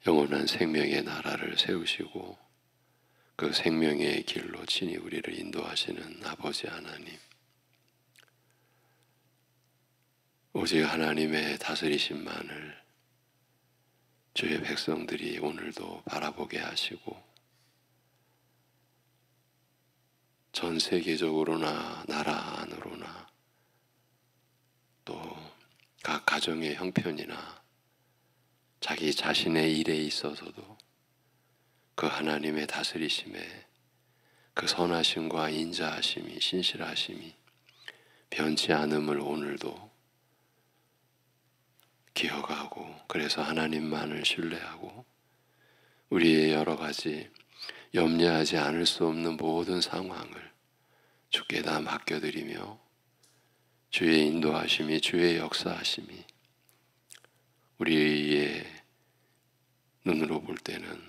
영원한 생명의 나라를 세우시고 그 생명의 길로 친히 우리를 인도하시는 아버지 하나님, 오직 하나님의 다스리심만을 주의 백성들이 오늘도 바라보게 하시고 전 세계적으로나 나라 안으로나 또 각 가정의 형편이나 자기 자신의 일에 있어서도 그 하나님의 다스리심에 그 선하심과 인자하심이 신실하심이 변치 않음을 오늘도 기억하고, 그래서 하나님만을 신뢰하고 우리의 여러 가지 염려하지 않을 수 없는 모든 상황을 주께 다 맡겨드리며 주의 인도하심이, 주의 역사하심이 우리의 눈으로 볼 때는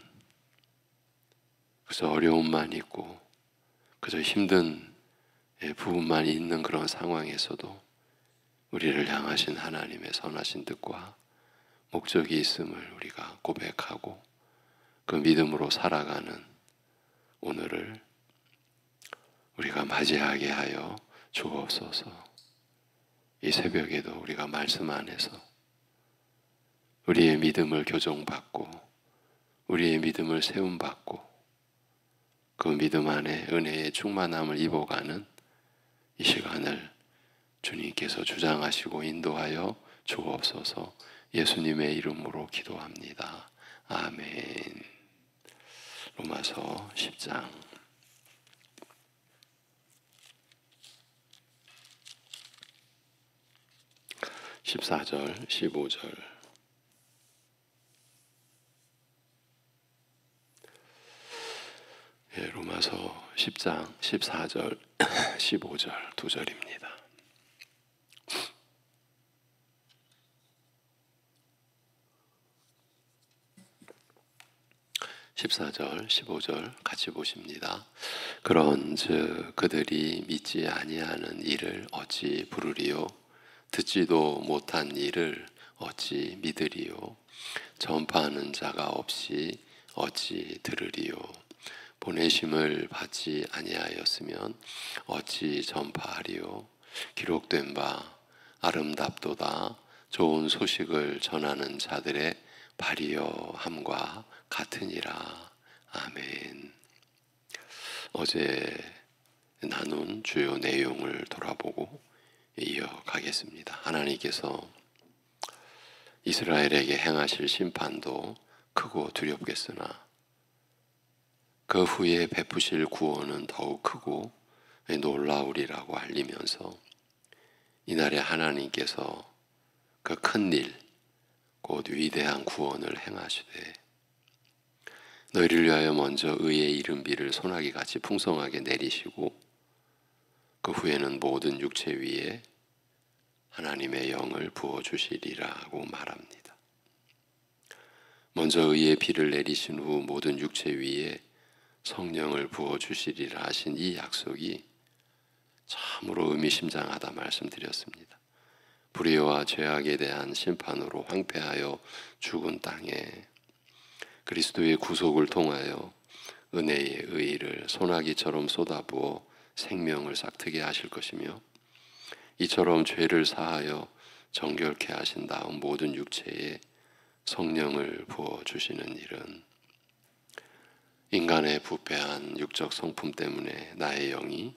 그저 어려움만 있고 그저 힘든 부분만 있는 그런 상황에서도 우리를 향하신 하나님의 선하신 뜻과 목적이 있음을 우리가 고백하고 그 믿음으로 살아가는 오늘을 우리가 맞이하게 하여 주옵소서. 이 새벽에도 우리가 말씀 안에서 우리의 믿음을 교정받고 우리의 믿음을 세움받고 그 믿음 안에 은혜의 충만함을 입어가는 이 시간을 주님께서 주장하시고 인도하여 주옵소서. 예수님의 이름으로 기도합니다. 아멘. 로마서 10장 14절 15절 로마서 10장 14절 15절 두 절입니다. (14절) (15절) 같이 보십니다. 그런즉 그들이 믿지 아니하는 일을 어찌 부르리요? 듣지도 못한 일을 어찌 믿으리요? 전파하는 자가 없이 어찌 들으리요? 보내심을 받지 아니하였으면 어찌 전파하리요? 기록된 바 아름답도다 좋은 소식을 전하는 자들의 발이여함과 같으니라. 아멘. 어제 나눈 주요 내용을 돌아보고 이어가겠습니다. 하나님께서 이스라엘에게 행하실 심판도 크고 두렵겠으나 그 후에 베푸실 구원은 더욱 크고 놀라우리라고 알리면서 이날에 하나님께서 그 큰 일, 곧 위대한 구원을 행하시되 너희를 위하여 먼저 의의 이른비를 소나기같이 풍성하게 내리시고 그 후에는 모든 육체 위에 하나님의 영을 부어주시리라고 말합니다. 먼저 의의 비를 내리신 후 모든 육체 위에 성령을 부어주시리라 하신 이 약속이 참으로 의미심장하다 말씀드렸습니다. 불의와 죄악에 대한 심판으로 황폐하여 죽은 땅에 그리스도의 구속을 통하여 은혜의 의를 소나기처럼 쏟아부어 생명을 싹트게 하실 것이며 이처럼 죄를 사하여 정결케 하신 다음 모든 육체에 성령을 부어주시는 일은 인간의 부패한 육적 성품 때문에 나의 영이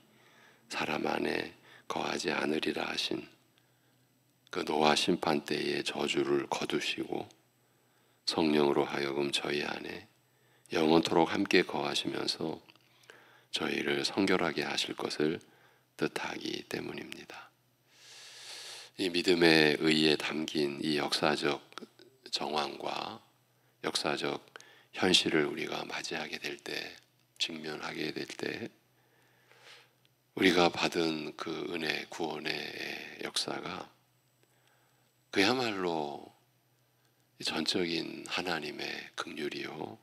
사람 안에 거하지 않으리라 하신 그 노아 심판 때의 저주를 거두시고 성령으로 하여금 저희 안에 영원토록 함께 거하시면서 저희를 성결하게 하실 것을 뜻하기 때문입니다. 이 믿음의 의에 담긴 이 역사적 정황과 역사적 현실을 우리가 맞이하게 될 때, 직면하게 될 때 우리가 받은 그 은혜, 구원의 역사가 그야말로 전적인 하나님의 긍휼이요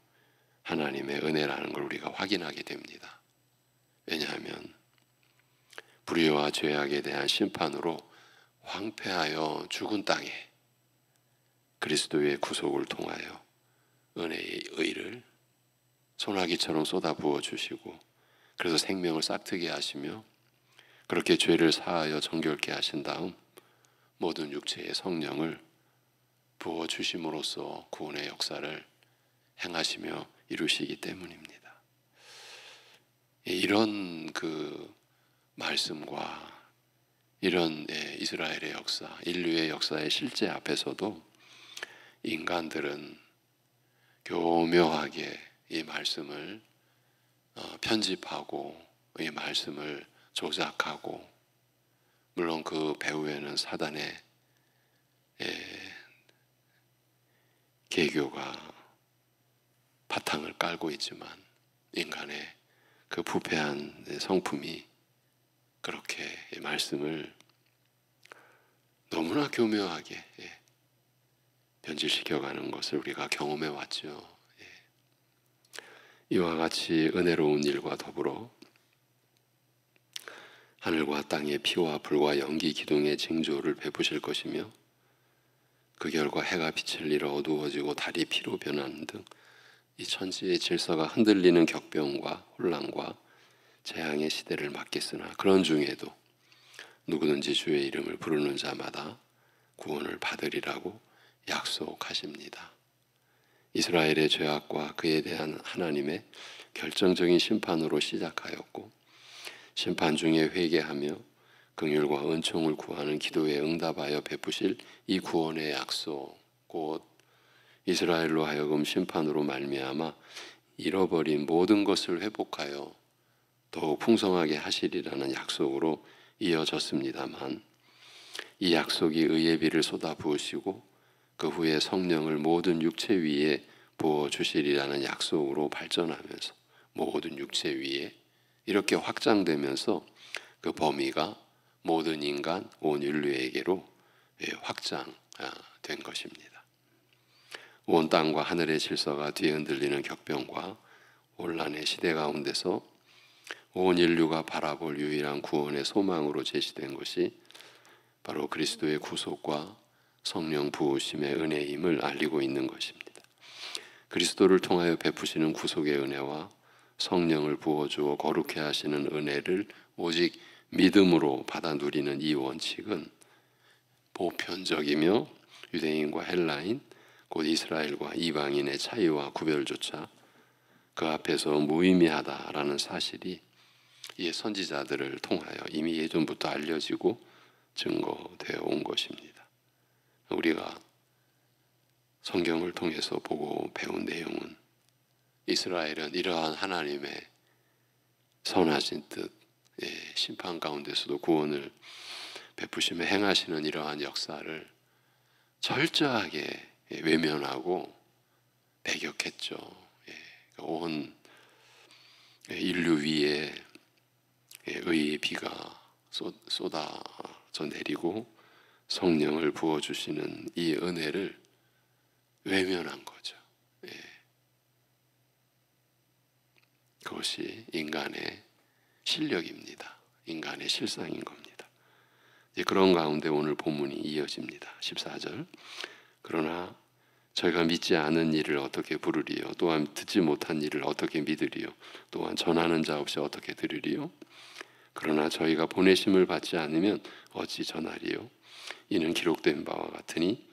하나님의 은혜라는 걸 우리가 확인하게 됩니다. 왜냐하면 불의와 죄악에 대한 심판으로 황폐하여 죽은 땅에 그리스도의 구속을 통하여 은혜의 의를 소나기처럼 쏟아 부어 주시고, 그래서 생명을 싹트게 하시며 그렇게 죄를 사하여 정결케 하신 다음 모든 육체의 성령을 부어 주심으로써 구원의 역사를 행하시며 이루시기 때문입니다. 이런 그 말씀과 이런 이스라엘의 역사, 인류의 역사의 실제 앞에서도 인간들은 교묘하게 이 말씀을 편집하고 이 말씀을 조작하고, 물론 그 배후에는 사단의 계교가 바탕을 깔고 있지만 인간의 그 부패한 성품이 그렇게 이 말씀을 너무나 교묘하게 변질시켜가는 것을 우리가 경험해 왔죠. 이와 같이 은혜로운 일과 더불어 하늘과 땅의 피와 불과 연기 기둥의 징조를 베푸실 것이며, 그 결과 해가 빛을 잃어 어두워지고 달이 피로 변하는 등 이 천지의 질서가 흔들리는 격변과 혼란과 재앙의 시대를 맞겠으나, 그런 중에도 누구든지 주의 이름을 부르는 자마다 구원을 받으리라고 약속하십니다. 이스라엘의 죄악과 그에 대한 하나님의 결정적인 심판으로 시작하였고, 심판 중에 회개하며 긍휼과 은총을 구하는 기도에 응답하여 베푸실 이 구원의 약속, 곧 이스라엘로 하여금 심판으로 말미암아 잃어버린 모든 것을 회복하여 더욱 풍성하게 하시리라는 약속으로 이어졌습니다만, 이 약속이 의의 비를 쏟아 부으시고 그 후에 성령을 모든 육체 위에 부어 주시리라는 약속으로 발전하면서 모든 육체 위에 이렇게 확장되면서 그 범위가 모든 인간, 온 인류에게로 확장된 것입니다. 온 땅과 하늘의 질서가 뒤흔들리는 격변과 혼란의 시대 가운데서 온 인류가 바라볼 유일한 구원의 소망으로 제시된 것이 바로 그리스도의 구속과 성령 부으심의 은혜임을 알리고 있는 것입니다. 그리스도를 통하여 베푸시는 구속의 은혜와 성령을 부어주어 거룩해 하시는 은혜를 오직 믿음으로 받아 누리는 이 원칙은 보편적이며 유대인과 헬라인, 곧 이스라엘과 이방인의 차이와 구별조차 그 앞에서 무의미하다라는 사실이 이 선지자들을 통하여 이미 예전부터 알려지고 증거되어 온 것입니다. 우리가 성경을 통해서 보고 배운 내용은 이스라엘은 이러한 하나님의 선하신 뜻, 심판 가운데서도 구원을 베푸시며 행하시는 이러한 역사를 철저하게 외면하고 배격했죠. 온 인류 위에 의의 비가 쏟아져 내리고 성령을 부어주시는 이 은혜를 외면한 거죠. 그것이 인간의 실력입니다. 인간의 실상인 겁니다. 그런 가운데 오늘 본문이 이어집니다. 14절. 그러나 저희가 믿지 않은 일을 어떻게 부르리요? 또한 듣지 못한 일을 어떻게 믿으리요? 또한 전하는 자 없이 어떻게 들으리요? 그러나 저희가 보내심을 받지 않으면 어찌 전하리요? 이는 기록된 바와 같으니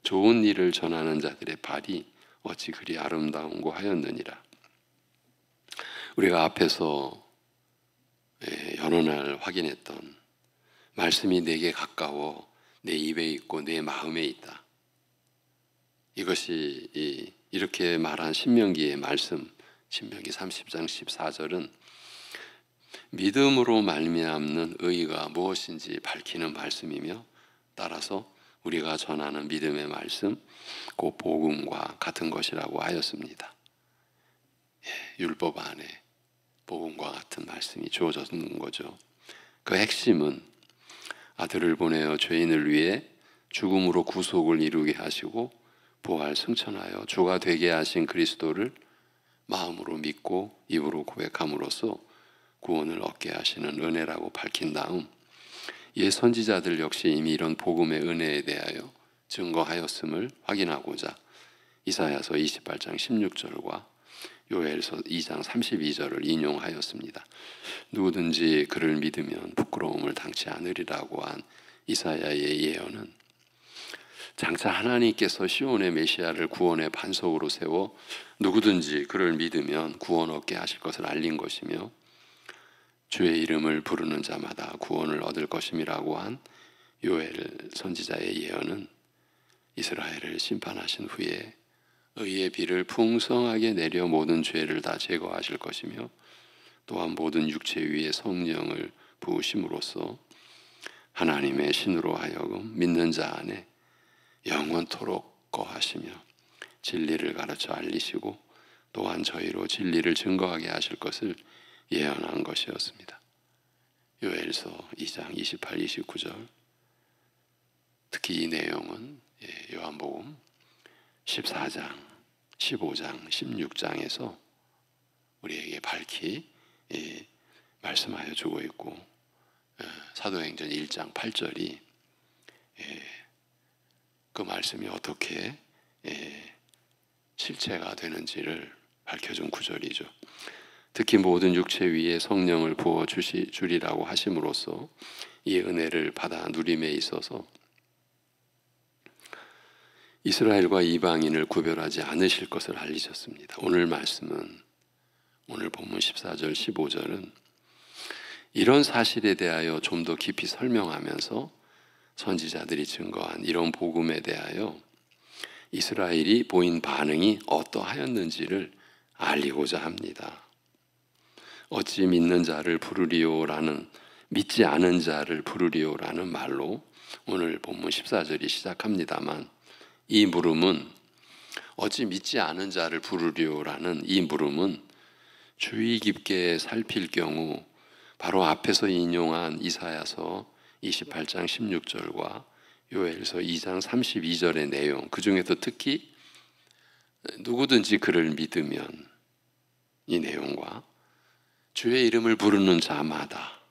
좋은 일을 전하는 자들의 발이 어찌 그리 아름다운고 하였느니라. 우리가 앞에서 여러 날 확인했던 말씀이 내게 가까워 내 입에 있고 내 마음에 있다. 이것이 이렇게 말한 신명기의 말씀, 신명기 30장 14절은 믿음으로 말미암는 의가 무엇인지 밝히는 말씀이며, 따라서 우리가 전하는 믿음의 말씀, 그 복음과 같은 것이라고 하였습니다. 율법 안에 복음과 같은 말씀이 주어졌는 거죠. 그 핵심은 아들을 보내어 죄인을 위해 죽음으로 구속을 이루게 하시고 부활 승천하여 주가 되게 하신 그리스도를 마음으로 믿고 입으로 고백함으로써 구원을 얻게 하시는 은혜라고 밝힌 다음, 옛 선지자들 역시 이미 이런 복음의 은혜에 대하여 증거하였음을 확인하고자 이사야서 28장 16절과 요엘서 2장 32절을 인용하였습니다. 누구든지 그를 믿으면 부끄러움을 당치 않으리라고 한 이사야의 예언은 장차 하나님께서 시온의 메시아를 구원의 반석으로 세워 누구든지 그를 믿으면 구원 얻게 하실 것을 알린 것이며, 주의 이름을 부르는 자마다 구원을 얻을 것임이라고 한 요엘 선지자의 예언은 이스라엘을 심판하신 후에 의의 비를 풍성하게 내려 모든 죄를 다 제거하실 것이며, 또한 모든 육체 위에 성령을 부으심으로써 하나님의 신으로 하여금 믿는 자 안에 영원토록 거하시며 진리를 가르쳐 알리시고 또한 저희로 진리를 증거하게 하실 것을 예언한 것이었습니다. 요엘서 2장 28, 29절, 특히 이 내용은 요한복음 14장, 15장, 16장에서 우리에게 밝히 말씀하여 주고 있고, 사도행전 1장 8절이 그 말씀이 어떻게 실체가 되는지를 밝혀준 구절이죠. 특히 모든 육체 위에 성령을 부어 주리라고 하심으로써 이 은혜를 받아 누림에 있어서 이스라엘과 이방인을 구별하지 않으실 것을 알리셨습니다. 오늘 말씀은, 오늘 본문 14절 15절은 이런 사실에 대하여 좀 더 깊이 설명하면서 선지자들이 증거한 이런 복음에 대하여 이스라엘이 보인 반응이 어떠하였는지를 알리고자 합니다. 어찌 믿는 자를 부르리오라는, 믿지 않은 자를 부르리오라는 말로 오늘 본문 14절이 시작합니다만, 이 물음은, 어찌 믿지 않은 자를 부르리오라는 이 물음은 주의 깊게 살필 경우 바로 앞에서 인용한 이사야서 28장 16절과 요엘서 2장 32절의 내용, 그 중에서 특히 누구든지 그를 믿으면, 이 내용과 주의 이름을 부르는 자마다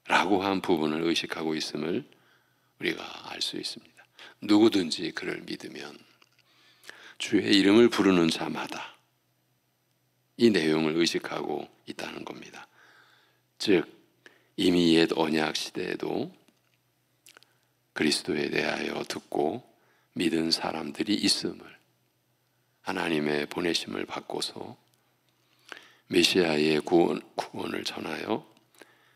라고 한 부분을 의식하고 있음을 우리가 알 수 있습니다. 누구든지 그를 믿으면, 주의 이름을 부르는 자마다, 이 내용을 의식하고 있다는 겁니다. 즉 이미 옛 언약 시대에도 그리스도에 대하여 듣고 믿은 사람들이 있음을, 하나님의 보내심을 받고서 메시아의 구원을 전하여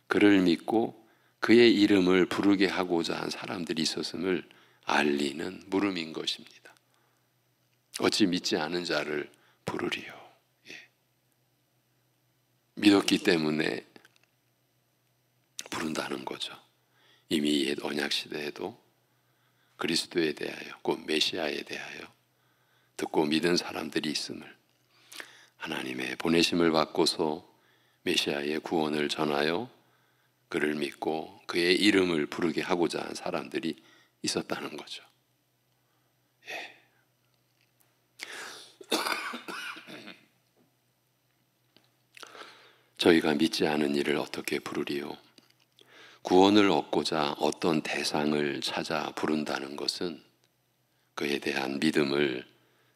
그를 믿고 그의 이름을 부르게 하고자 한 사람들이 있었음을 알리는 물음인 것입니다. 어찌 믿지 않은 자를 부르리요. 믿었기 때문에 부른다는 거죠. 이미 옛 언약 시대에도 그리스도에 대하여, 곧 메시아에 대하여 듣고 믿은 사람들이 있음을, 하나님의 보내심을 받고서 메시아의 구원을 전하여 그를 믿고 그의 이름을 부르게 하고자 한 사람들이 있었다는 거죠. 저희가 믿지 않은 이를 어떻게 부르리요? 구원을 얻고자 어떤 대상을 찾아 부른다는 것은 그에 대한 믿음을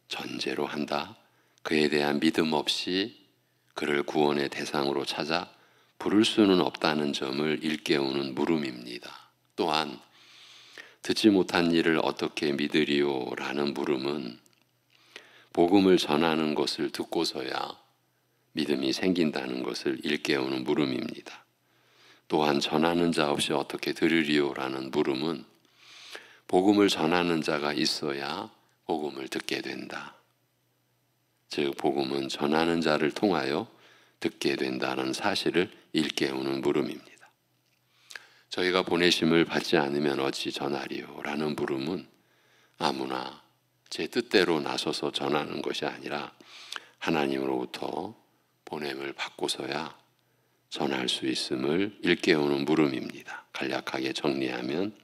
전제로 한다. 그에 대한 믿음 없이 그를 구원의 대상으로 찾아 부를 수는 없다는 점을 일깨우는 물음입니다. 또한 듣지 못한 일을 어떻게 믿으리요? 라는 물음은 복음을 전하는 것을 듣고서야 믿음이 생긴다는 것을 일깨우는 물음입니다. 또한 전하는 자 없이 어떻게 들으리요? 라는 물음은 복음을 전하는 자가 있어야 복음을 듣게 된다. 즉 복음은 전하는 자를 통하여 듣게 된다는 사실을 일깨우는 물음입니다. 저희가 보내심을 받지 않으면 어찌 전하리요? 라는 물음은 아무나 제 뜻대로 나서서 전하는 것이 아니라 하나님으로부터 보냄을 받고서야 전할 수 있음을 일깨우는 물음입니다. 간략하게 정리하면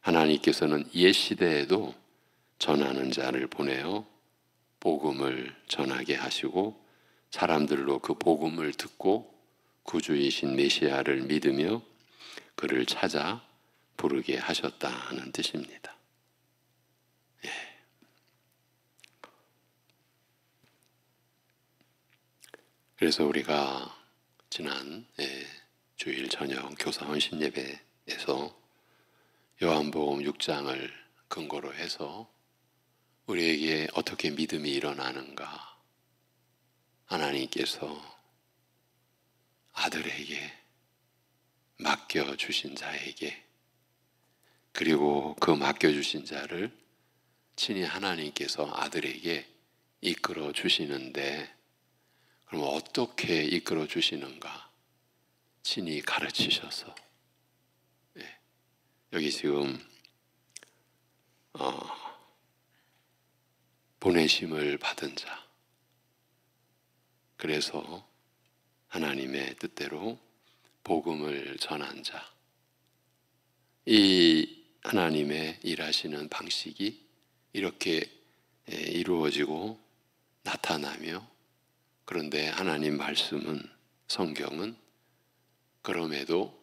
하나님께서는 옛 시대에도 전하는 자를 보내어 복음을 전하게 하시고 사람들로 그 복음을 듣고 구주이신 메시아를 믿으며 그를 찾아 부르게 하셨다는 뜻입니다. 그래서 우리가 지난 주일 저녁 교사 헌신 예배에서 요한복음 6장을 근거로 해서 우리에게 어떻게 믿음이 일어나는가, 하나님께서 아들에게 맡겨주신 자에게, 그리고 그 맡겨주신 자를 친히 하나님께서 아들에게 이끌어 주시는데, 그럼 어떻게 이끌어 주시는가 친히 가르치셔서, 여기 지금 보내심을 받은 자, 그래서 하나님의 뜻대로 복음을 전한 자, 이 하나님의 일하시는 방식이 이렇게 이루어지고 나타나며, 그런데 하나님 말씀은, 성경은 그럼에도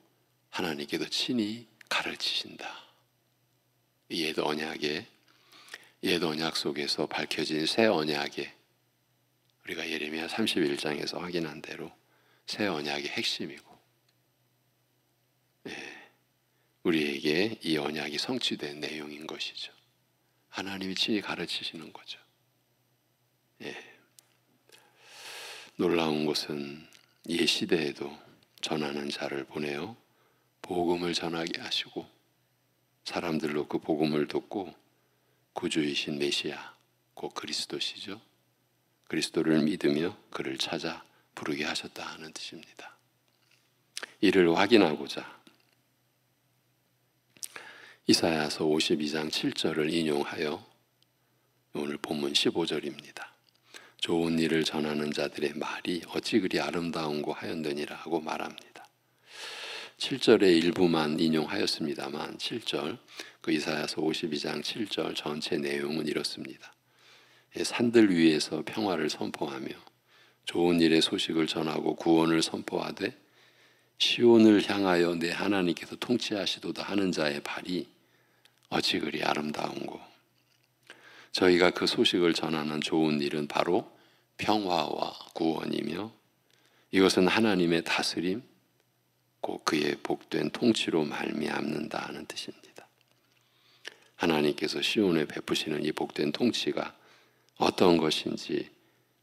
하나님께서 친히 가르치신다. 이 옛 언약 속에서 밝혀진 새 언약의, 우리가 예레미야 31장에서 확인한 대로 새 언약의 핵심이고, 우리에게 이 언약이 성취된 내용인 것이죠. 하나님이 친히 가르치시는 거죠. 놀라운 것은 이 시대에도 전하는 자를 보내어 복음을 전하게 하시고, 사람들로 그 복음을 듣고 구주이신 메시아, 곧 그리스도시죠, 그리스도를 믿으며 그를 찾아 부르게 하셨다 하는 뜻입니다. 이를 확인하고자 이사야서 52장 7절을 인용하여 오늘 본문 15절입니다. 좋은 일을 전하는 자들의 말이 어찌 그리 아름다운고 하였느니라 하고 말합니다. 7절의 일부만 인용하였습니다만 7절, 그 이사야서 52장 7절 전체 내용은 이렇습니다. 산들 위에서 평화를 선포하며 좋은 일의 소식을 전하고 구원을 선포하되 시온을 향하여 내 하나님께서 통치하시도다 하는 자의 발이 어찌 그리 아름다운고. 저희가 그 소식을 전하는 좋은 일은 바로 평화와 구원이며, 이것은 하나님의 다스림, 곧 그의 복된 통치로 말미암는다 하는 뜻입니다. 하나님께서 시온에 베푸시는 이 복된 통치가 어떤 것인지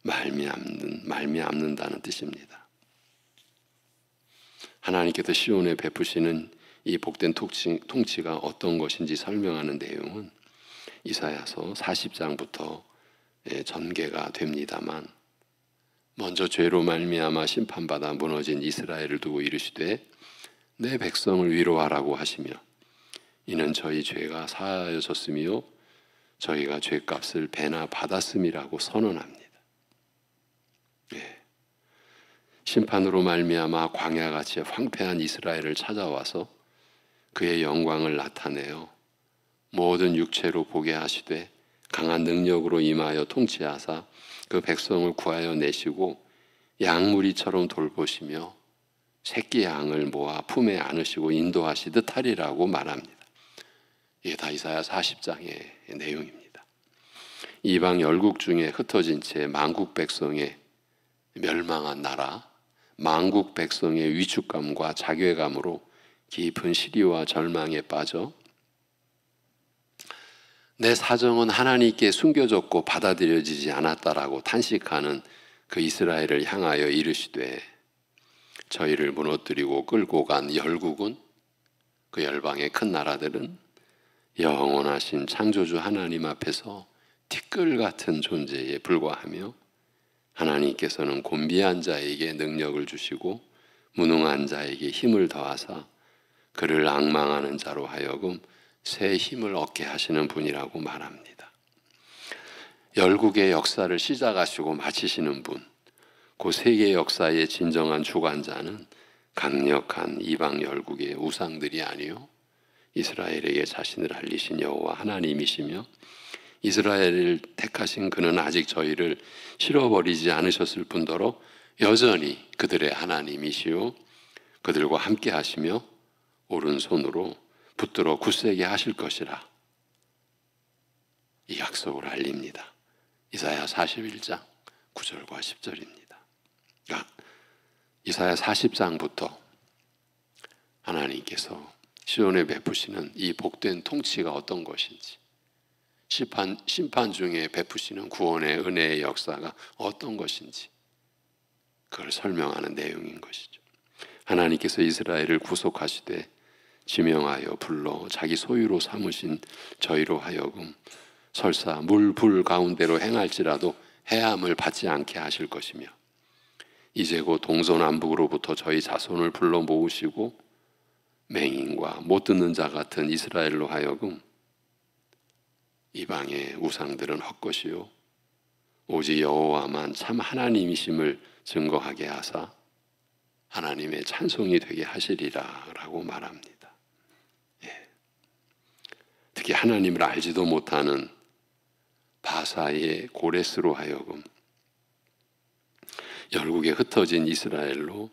말미암는다는 뜻입니다. 하나님께서 시온에 베푸시는 이 복된 통치가 어떤 것인지 설명하는 내용은 이사야서 40장부터 전개가 됩니다만, 먼저 죄로 말미암아 심판받아 무너진 이스라엘을 두고 이르시되 내 백성을 위로하라고 하시며, 이는 저희 죄가 사하여졌으며 저희가 죄값을 배나 받았음이라고 선언합니다. 심판으로 말미암아 광야같이 황폐한 이스라엘을 찾아와서 그의 영광을 나타내어 모든 육체로 보게 하시되 강한 능력으로 임하여 통치하사 그 백성을 구하여 내시고 양무리처럼 돌보시며 새끼 양을 모아 품에 안으시고 인도하시듯 하리라고 말합니다. 이게 다 이사야 40장의 내용입니다. 이방 열국 중에 흩어진 채 만국 백성의 멸망한 나라, 만국 백성의 위축감과 자괴감으로 깊은 시리와 절망에 빠져 내 사정은 하나님께 숨겨졌고 받아들여지지 않았다라고 탄식하는 그 이스라엘을 향하여 이르시되, 저희를 무너뜨리고 끌고 간 열국은, 그 열방의 큰 나라들은 영원하신 창조주 하나님 앞에서 티끌 같은 존재에 불과하며, 하나님께서는 곤비한 자에게 능력을 주시고 무능한 자에게 힘을 더하사 그를 앙망하는 자로 하여금 새 힘을 얻게 하시는 분이라고 말합니다. 열국의 역사를 시작하시고 마치시는 분, 그 세계 역사의 진정한 주관자는 강력한 이방 열국의 우상들이 아니요 이스라엘에게 자신을 알리신 여호와 하나님이시며, 이스라엘을 택하신 그는 아직 저희를 실어버리지 않으셨을 뿐더러 여전히 그들의 하나님이시요 그들과 함께 하시며 오른손으로 붙들어 굳세게 하실 것이라, 이 약속을 알립니다. 이사야 41장 9절과 10절입니다. 그러니까 이사야 40장부터 하나님께서 시온에 베푸시는 이 복된 통치가 어떤 것인지, 심판 중에 베푸시는 구원의 은혜의 역사가 어떤 것인지 그걸 설명하는 내용인 것이죠. 하나님께서 이스라엘을 구속하시되 지명하여 불러 자기 소유로 삼으신 저희로 하여금 설사 물불 가운데로 행할지라도 해함을 받지 않게 하실 것이며, 이제 곧 동서남북으로부터 저희 자손을 불러 모으시고 맹인과 못 듣는 자 같은 이스라엘로 하여금 이방의 우상들은 헛것이요 오직 여호와만 참 하나님이심을 증거하게 하사 하나님의 찬송이 되게 하시리라 라고 말합니다. 특히 하나님을 알지도 못하는 바사의 고레스로 하여금 열국에 흩어진 이스라엘로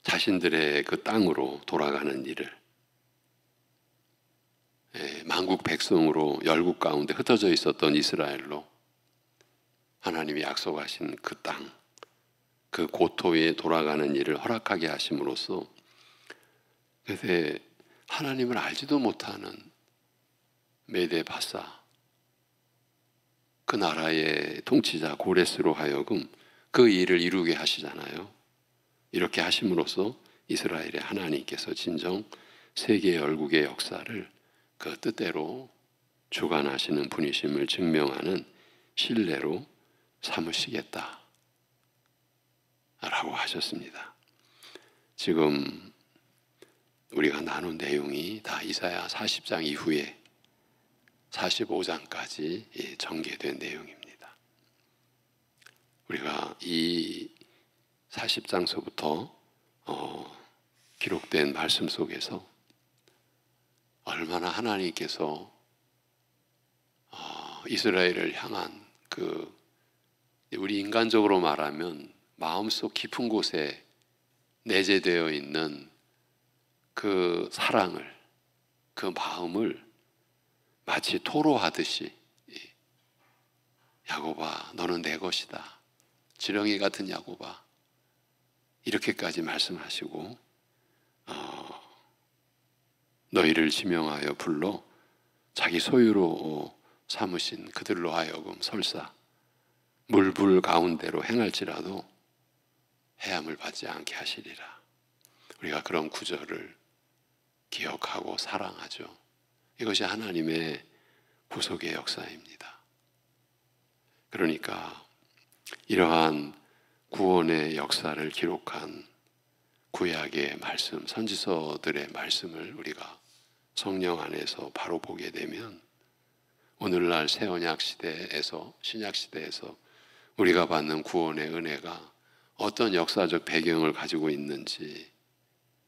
자신들의 그 땅으로 돌아가는 일을, 만국 백성으로 열국 가운데 흩어져 있었던 이스라엘로 하나님이 약속하신 그 땅, 그 고토에 돌아가는 일을 허락하게 하심으로써 그새 하나님을 알지도 못하는 메데 바사, 그 나라의 통치자 고레스로 하여금 그 일을 이루게 하시잖아요. 이렇게 하심으로써 이스라엘의 하나님께서 진정 세계 열국의 역사를 그 뜻대로 주관하시는 분이심을 증명하는 신뢰로 삼으시겠다 라고 하셨습니다. 지금 우리가 나눈 내용이 다 이사야 40장 이후에 45장까지 전개된 내용입니다. 우리가 이 40장서부터 기록된 말씀 속에서 얼마나 하나님께서 이스라엘을 향한 그 우리 인간적으로 말하면 마음속 깊은 곳에 내재되어 있는 그 사랑을, 그 마음을 마치 토로하듯이 야곱아 너는 내 것이다, 지렁이 같은 야곱아, 이렇게까지 말씀하시고 너희를 지명하여 불러 자기 소유로 삼으신 그들로 하여금 설사 물불 가운데로 행할지라도 해함을 받지 않게 하시리라. 우리가 그런 구절을 기억하고 사랑하죠. 이것이 하나님의 구속의 역사입니다. 그러니까 이러한 구원의 역사를 기록한 구약의 말씀, 선지서들의 말씀을 우리가 성령 안에서 바로 보게 되면 오늘날 새 언약 시대에서, 신약 시대에서 우리가 받는 구원의 은혜가 어떤 역사적 배경을 가지고 있는지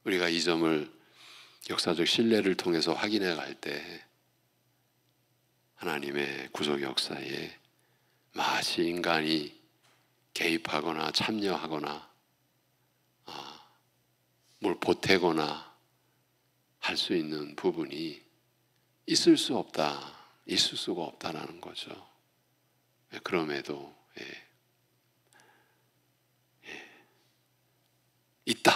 우리가 이 점을 역사적 신뢰를 통해서 확인해 갈 때 하나님의 구속 역사에 마치 인간이 개입하거나 참여하거나 뭘 보태거나 할 수 있는 부분이 있을 수 없다, 있을 수가 없다라는 거죠. 그럼에도 있다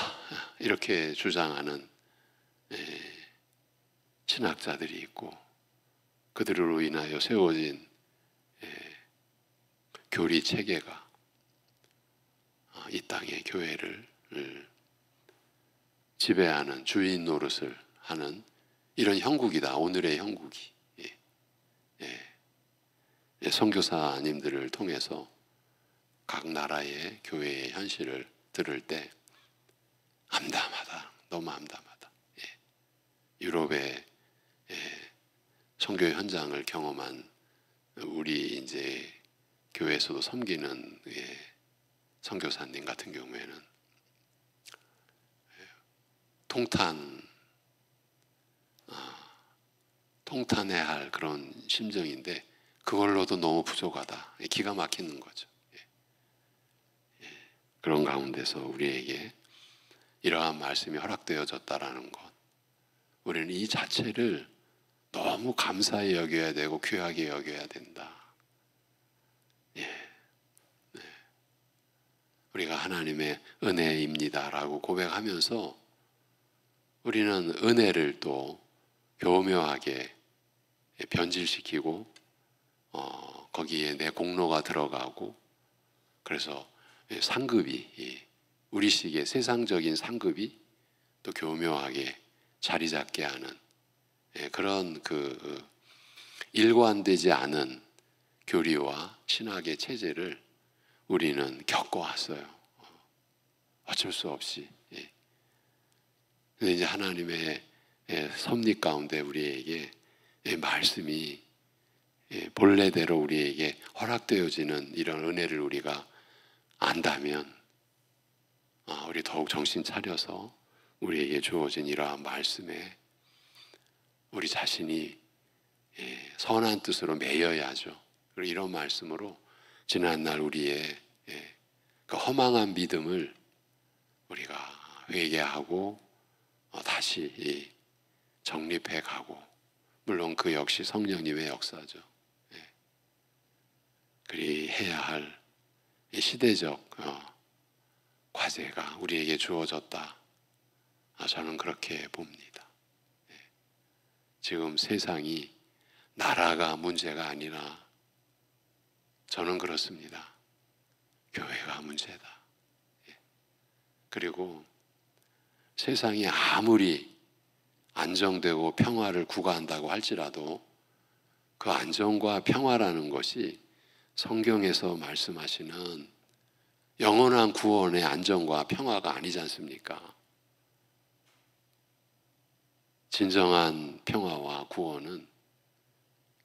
이렇게 주장하는 신학자들이 있고, 그들로 인하여 세워진 교리 체계가 이 땅의 교회를 지배하는 주인 노릇을 하는 이런 형국이다, 오늘의 형국이. 선교사님들을 통해서 각 나라의 교회의 현실을 들을 때 암담하다, 너무 암담하다. 유럽의 선교 현장을 경험한 우리 이제 교회에서도 섬기는 선교사님 같은 경우에는 통탄해야 할 그런 심정인데 그걸로도 너무 부족하다, 기가 막히는 거죠. 그런 가운데서 우리에게 이러한 말씀이 허락되어졌다라는 것, 우리는 이 자체를 너무 감사히 여겨야 되고 귀하게 여겨야 된다. 우리가 하나님의 은혜입니다라고 고백하면서 우리는 은혜를 또 교묘하게 변질시키고 거기에 내 공로가 들어가고, 그래서 상급이, 우리식의 세상적인 상급이 또 교묘하게 자리 잡게 하는 그런 그 일관되지 않은 교리와 신학의 체제를 우리는 겪어왔어요. 어쩔 수 없이. 근데 이제 하나님의 섭리 가운데 우리에게 말씀이 본래대로 우리에게 허락되어지는 이런 은혜를 우리가 안다면, 우리 더욱 정신 차려서 우리에게 주어진 이러한 말씀에 우리 자신이 선한 뜻으로 매여야죠. 그리고 이런 말씀으로 지난날 우리의 그 허망한 믿음을 우리가 회개하고 다시 정립해 가고, 물론 그 역시 성령님의 역사죠. 그리해야 할 시대적 과제가 우리에게 주어졌다. 저는 그렇게 봅니다. 지금 세상이 나라가 문제가 아니라 저는 그렇습니다. 교회가 문제다. 그리고 세상이 아무리 안정되고 평화를 구가한다고 할지라도 그 안정과 평화라는 것이 성경에서 말씀하시는 영원한 구원의 안정과 평화가 아니지 않습니까? 진정한 평화와 구원은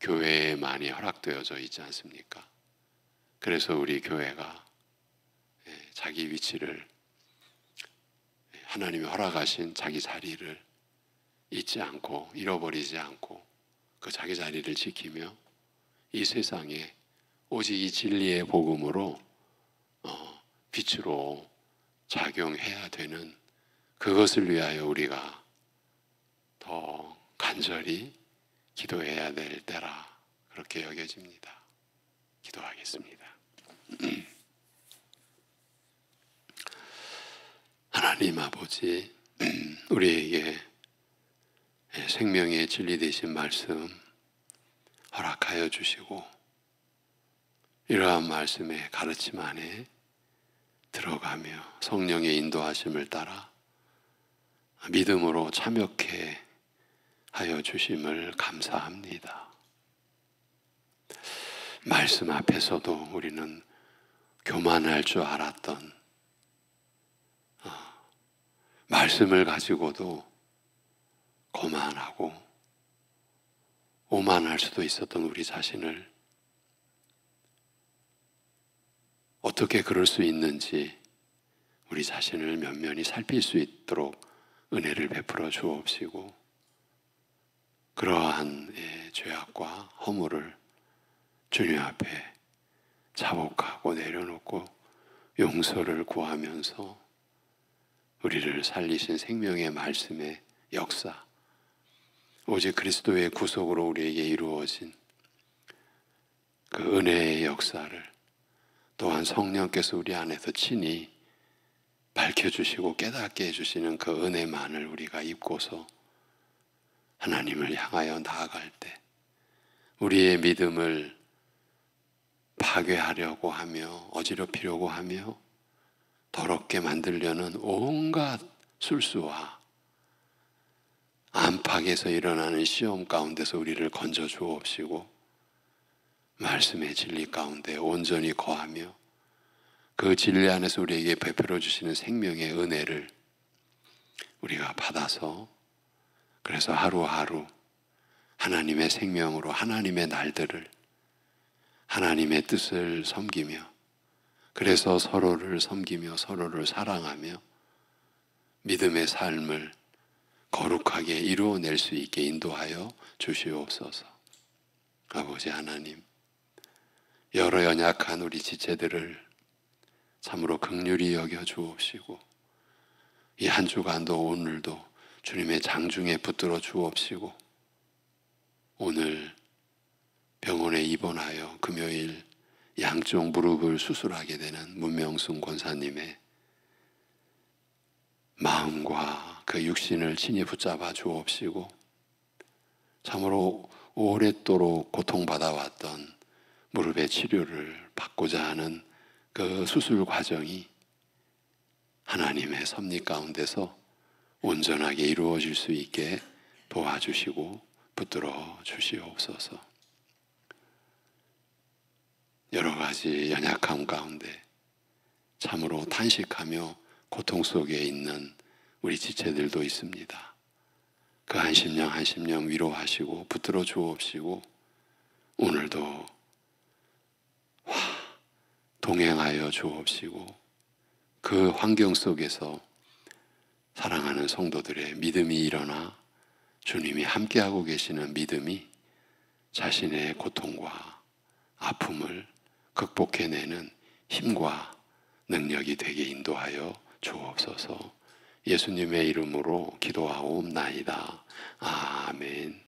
교회에만이 허락되어져 있지 않습니까? 그래서 우리 교회가 자기 위치를, 하나님이 허락하신 자기 자리를 잊지 않고 잃어버리지 않고 그 자기 자리를 지키며 이 세상에 오직 이 진리의 복음으로 빛으로 작용해야 되는, 그것을 위하여 우리가 더 간절히 기도해야 될 때라 그렇게 여겨집니다. 기도하겠습니다. 하나님 아버지, 우리에게 생명의 진리 되신 말씀 허락하여 주시고, 이러한 말씀의 가르침 안에 들어가며 성령의 인도하심을 따라 믿음으로 참여케 하여 주심을 감사합니다. 말씀 앞에서도 우리는 교만할 줄 알았던, 말씀을 가지고도 거만하고 오만할 수도 있었던 우리 자신을 어떻게 그럴 수 있는지 우리 자신을 면면히 살필 수 있도록 은혜를 베풀어 주옵시고, 그러한 죄악과 허물을 주님 앞에 자복하고 내려놓고 용서를 구하면서 우리를 살리신 생명의 말씀의 역사, 오직 그리스도의 구속으로 우리에게 이루어진 그 은혜의 역사를 또한 성령께서 우리 안에서 친히 밝혀주시고 깨닫게 해주시는 그 은혜만을 우리가 입고서 하나님을 향하여 나아갈 때 우리의 믿음을 파괴하려고 하며 어지럽히려고 하며 더럽게 만들려는 온갖 술수와 안팎에서 일어나는 시험 가운데서 우리를 건져 주옵시고, 말씀의 진리 가운데 온전히 거하며 그 진리 안에서 우리에게 베풀어 주시는 생명의 은혜를 우리가 받아서, 그래서 하루하루 하나님의 생명으로 하나님의 날들을 하나님의 뜻을 섬기며, 그래서 서로를 섬기며 서로를 사랑하며 믿음의 삶을 거룩하게 이루어낼 수 있게 인도하여 주시옵소서. 아버지 하나님, 여러 연약한 우리 지체들을 참으로 긍휼히 여겨 주옵시고, 이 한 주간도 오늘도 주님의 장중에 붙들어 주옵시고, 오늘 병원에 입원하여 금요일 양쪽 무릎을 수술하게 되는 문명순 권사님의 마음과 그 육신을 친히 붙잡아 주옵시고, 참으로 오랫도록 고통받아왔던 무릎의 치료를 받고자 하는 그 수술 과정이 하나님의 섭리 가운데서 온전하게 이루어질 수 있게 도와주시고 붙들어 주시옵소서. 여러 가지 연약함 가운데 참으로 탄식하며 고통 속에 있는 우리 지체들도 있습니다. 그 한심령 한심령 위로하시고 붙들어 주옵시고, 오늘도 동행하여 주옵시고, 그 환경 속에서 사랑하는 성도들의 믿음이 일어나 주님이 함께하고 계시는 믿음이 자신의 고통과 아픔을 극복해내는 힘과 능력이 되게 인도하여 주옵소서. 예수님의 이름으로 기도하옵나이다. 아멘.